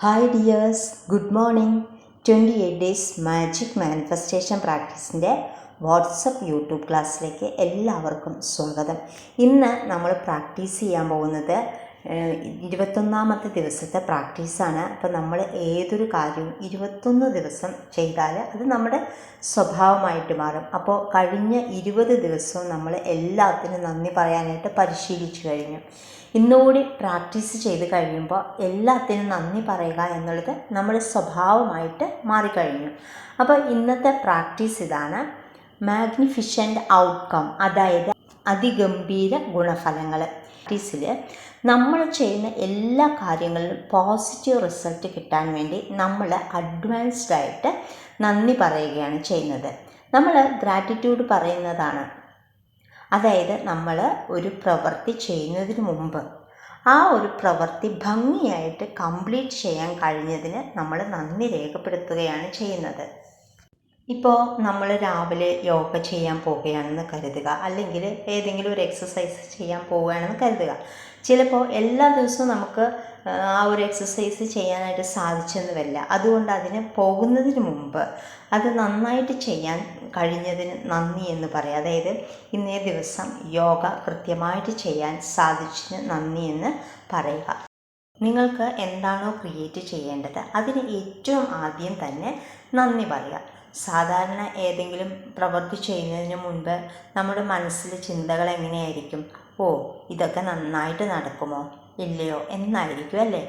Hi dears, good morning. 28 days magic manifestation പ്രാക്ടീസിൻ്റെ WhatsApp YouTube ക്ലാസ്സിലേക്ക് എല്ലാവർക്കും സ്വാഗതം. ഇന്ന് നമ്മൾ പ്രാക്ടീസ് ചെയ്യാൻ പോകുന്നത് 21ാമത്തെ ദിവസത്തെ പ്രാക്ടീസാണ്. അപ്പോൾ നമ്മൾ ഏതൊരു കാര്യവും 21 ദിവസം ചെയ്താൽ അത് നമ്മുടെ സ്വഭാവമായിട്ട് മാറും. അപ്പോൾ കഴിഞ്ഞ 20 ദിവസവും നമ്മൾ എല്ലാത്തിനും നന്ദി പറയാനായിട്ട് പരിശീലിച്ചു കഴിഞ്ഞു. ഇന്നുകൂടി പ്രാക്ടീസ് ചെയ്ത് കഴിയുമ്പോൾ എല്ലാത്തിനും നന്ദി പറയുക എന്നുള്ളത് നമ്മുടെ സ്വഭാവമായിട്ട് മാറിക്കഴിഞ്ഞു. അപ്പോൾ ഇന്നത്തെ പ്രാക്ടീസ് ഇതാണ്: മാഗ്നിഫിഷ്യൻ്റ് ഔട്ട്കം, അതായത് അതിഗംഭീര ഗുണഫലങ്ങൾ. പ്രാക്ടീസിൽ നമ്മൾ ചെയ്യുന്ന എല്ലാ കാര്യങ്ങളിലും പോസിറ്റീവ് റിസൾട്ട് കിട്ടാൻ വേണ്ടി നമ്മൾ അഡ്വാൻസ്ഡ് ആയിട്ട് നന്ദി പറയുകയാണ് ചെയ്യുന്നത്. നമ്മൾ ഗ്രാറ്റിറ്റ്യൂഡ് പറയുന്നതാണ്. അതായത് നമ്മൾ ഒരു പ്രവൃത്തി ചെയ്യുന്നതിന് മുമ്പ് ആ ഒരു പ്രവൃത്തി ഭംഗിയായിട്ട് കംപ്ലീറ്റ് ചെയ്യാൻ കഴിഞ്ഞതിന് നമ്മൾ നന്ദി രേഖപ്പെടുത്തുകയാണ് ചെയ്യുന്നത്. ഇപ്പോൾ നമ്മൾ രാവിലെ യോഗ ചെയ്യാൻ പോവുകയാണെന്ന് കരുതുക, അല്ലെങ്കിൽ ഏതെങ്കിലും ഒരു എക്സസൈസ് ചെയ്യാൻ പോവുകയാണെന്ന് കരുതുക. ചിലപ്പോൾ എല്ലാ ദിവസവും നമുക്ക് ആ ഒരു എക്സസൈസ് ചെയ്യാനായിട്ട് സാധിച്ചെന്ന് വരില്ല. അതുകൊണ്ട് അതിന് പോകുന്നതിന് മുമ്പ് അത് നന്നായിട്ട് ചെയ്യാൻ കഴിഞ്ഞതിന് നന്ദി എന്ന് പറയാം. അതായത് ഇന്നേ ദിവസം യോഗ കൃത്യമായിട്ട് ചെയ്യാൻ സാധിച്ചതിന് നന്ദി എന്ന് പറയുക. നിങ്ങൾക്ക് എന്താണോ ക്രിയേറ്റ് ചെയ്യേണ്ടത് അതിന് ഏറ്റവും ആദ്യം തന്നെ നന്ദി പറയുക. സാധാരണ ഏതെങ്കിലും പ്രവൃത്തി ചെയ്യുന്നതിന് മുൻപ് നമ്മുടെ മനസ്സിൽ ചിന്തകൾ എങ്ങനെയായിരിക്കും? ഇതൊക്കെ നന്നായിട്ട് നടക്കുമോ ഇല്ലയോ എന്നായിരിക്കും അല്ലേ?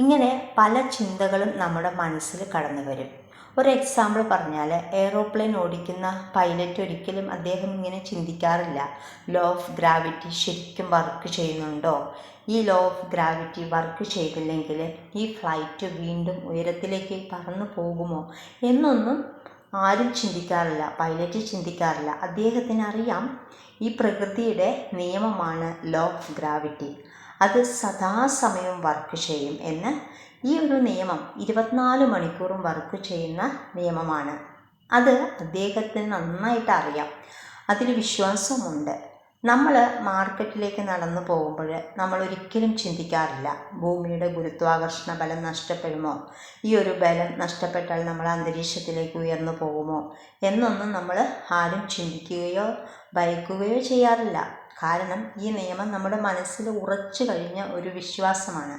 ഇങ്ങനെ പല ചിന്തകളും നമ്മുടെ മനസ്സിൽ കടന്നു വരും. ഒരു എക്സാമ്പിൾ പറഞ്ഞാൽ, എയ്റോപ്ലെയിൻ ഓടിക്കുന്ന പൈലറ്റ് ഒരിക്കലും അദ്ദേഹം ഇങ്ങനെ ചിന്തിക്കാറില്ല, ലോ ഓഫ് ഗ്രാവിറ്റി ശരിക്കും വർക്ക് ചെയ്യുന്നുണ്ടോ, ഈ ലോ ഓഫ് ഗ്രാവിറ്റി വർക്ക് ചെയ്തില്ലെങ്കിൽ ഈ ഫ്ലൈറ്റ് വീണ്ടും ഉയരത്തിലേക്ക് പറന്നു പോകുമോ എന്നൊന്നും ആരും ചിന്തിക്കാറില്ല. പൈലറ്റ് ചിന്തിക്കാറില്ല. അദ്ദേഹത്തിന് അറിയാം ഈ പ്രകൃതിയുടെ നിയമമാണ് ലോ ഓഫ് ഗ്രാവിറ്റി, അത് സദാസമയം വർക്ക് ചെയ്യും എന്ന്. ഈ ഒരു നിയമം 24 മണിക്കൂറും വർക്ക് ചെയ്യുന്ന നിയമമാണ്. അത് അദ്ദേഹത്തിന് നന്നായിട്ട് അറിയാം. അതിൽ വിശ്വാസമുണ്ട്. നമ്മൾ മാർക്കറ്റിലേക്ക് നടന്നു പോകുമ്പോൾ നമ്മൾ ഒരിക്കലും ചിന്തിക്കാറില്ല, ഭൂമിയുടെ ഗുരുത്വാകർഷണ ബലം നഷ്ടപ്പെടുമോ, ഈ ഒരു ബലം നഷ്ടപ്പെട്ടാൽ നമ്മൾ അന്തരീക്ഷത്തിലേക്ക് ഉയർന്നു പോകുമോ എന്നൊന്നും നമ്മൾ ആരും ചിന്തിക്കുകയോ ഭയക്കുകയോ ചെയ്യാറില്ല. കാരണം ഈ നിയമം നമ്മുടെ മനസ്സിൽ ഉറച്ചു കഴിഞ്ഞ ഒരു വിശ്വാസമാണ്.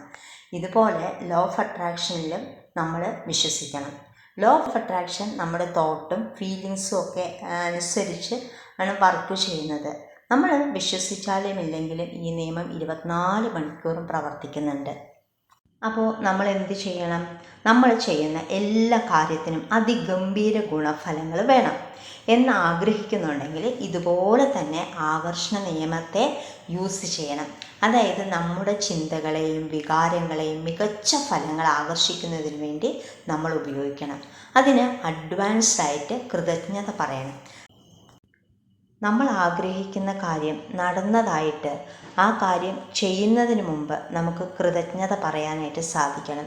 ഇതുപോലെ ലോ ഓഫ് അട്രാക്ഷനിലും നമ്മൾ വിശ്വസിക്കണം. ലോ ഓഫ് അട്രാക്ഷൻ നമ്മുടെ തോട്ടും ഫീലിങ്സും ഒക്കെ അനുസരിച്ച് ആണ് വർക്ക് ചെയ്യുന്നത്. നമ്മൾ വിശ്വസിച്ചാലും ഇല്ലെങ്കിലും ഈ നിയമം 24 മണിക്കൂറും പ്രവർത്തിക്കുന്നുണ്ട്. അപ്പോൾ നമ്മൾ എന്ത് ചെയ്യണം? നമ്മൾ ചെയ്യുന്ന എല്ലാ കാര്യത്തിനും അതിഗംഭീര ഗുണഫലങ്ങൾ വേണം എന്ന് ആഗ്രഹിക്കുന്നുണ്ടെങ്കിൽ ഇതുപോലെ തന്നെ ആകർഷണ നിയമത്തെ യൂസ് ചെയ്യണം. അതായത് നമ്മുടെ ചിന്തകളെയും വികാരങ്ങളെയും മികച്ച ഫലങ്ങൾ ആകർഷിക്കുന്നതിന് വേണ്ടി നമ്മൾ ഉപയോഗിക്കണം. അതിന് അഡ്വാൻസ്ഡ് ആയിട്ട് കൃതജ്ഞത പറയണം. നമ്മൾ ആഗ്രഹിക്കുന്ന കാര്യം നടന്നതായിട്ട് ആ കാര്യം ചെയ്യുന്നതിന് മുമ്പ് നമുക്ക് കൃതജ്ഞത പറയാനായിട്ട് സാധിക്കണം.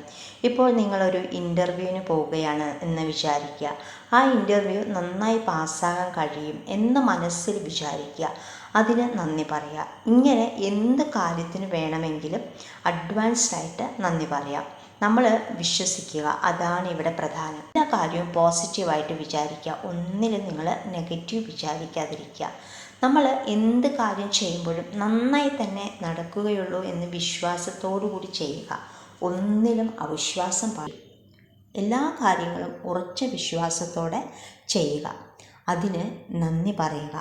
ഇപ്പോൾ നിങ്ങളൊരു ഇൻ്റർവ്യൂവിന് പോവുകയാണ് എന്ന് വിചാരിക്കുക. ആ ഇൻ്റർവ്യൂ നന്നായി പാസ്സാകാൻ കഴിയും എന്ന് മനസ്സിൽ വിചാരിക്കുക. അതിന് നന്ദി പറയുക. ഇങ്ങനെ എന്ത് കാര്യത്തിന് വേണമെങ്കിലും അഡ്വാൻസ്ഡ് ആയിട്ട് നന്ദി പറയാം. നമ്മൾ വിശ്വസിക്കുക, അതാണ് ഇവിടെ പ്രധാനം. എല്ലാ കാര്യവും പോസിറ്റീവായിട്ട് വിചാരിക്കുക. ഒന്നിലും നിങ്ങൾ നെഗറ്റീവ് വിചാരിക്കാതിരിക്കുക. നമ്മൾ എന്ത് കാര്യം ചെയ്യുമ്പോഴും നന്നായി തന്നെ നടക്കുകയുള്ളൂ എന്ന് വിശ്വാസത്തോടു കൂടി ചെയ്യുക. ഒന്നിലും അവിശ്വാസം പാടില്ല. എല്ലാ കാര്യങ്ങളും ഉറച്ച വിശ്വാസത്തോടെ ചെയ്യുക. അതിന് നന്ദി പറയുക.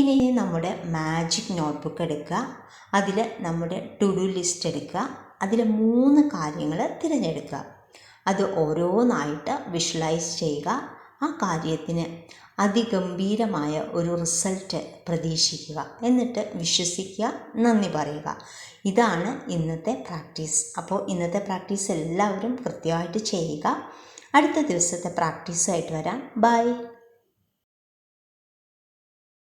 ഇനി നമ്മുടെ മാജിക് നോട്ട്ബുക്ക് എടുക്കുക. അതിൽ നമ്മുടെ ടു ഡു ലിസ്റ്റ് എടുക്കുക. അതിൽ 3 കാര്യങ്ങൾ തിരഞ്ഞെടുക്കുക. അത് ഓരോന്നായിട്ട് വിഷ്വലൈസ് ചെയ്യുക. ആ കാര്യത്തിന് അതിഗംഭീരമായ ഒരു റിസൾട്ട് പ്രതീക്ഷിക്കുക. എന്നിട്ട് വിശ്വസിക്കുക, നന്ദി പറയുക. ഇതാണ് ഇന്നത്തെ പ്രാക്ടീസ്. അപ്പോൾ ഇന്നത്തെ പ്രാക്ടീസ് എല്ലാവരും കൃത്യമായിട്ട് ചെയ്യുക. അടുത്ത ദിവസത്തെ പ്രാക്ടീസായിട്ട് വരാം. ബൈ.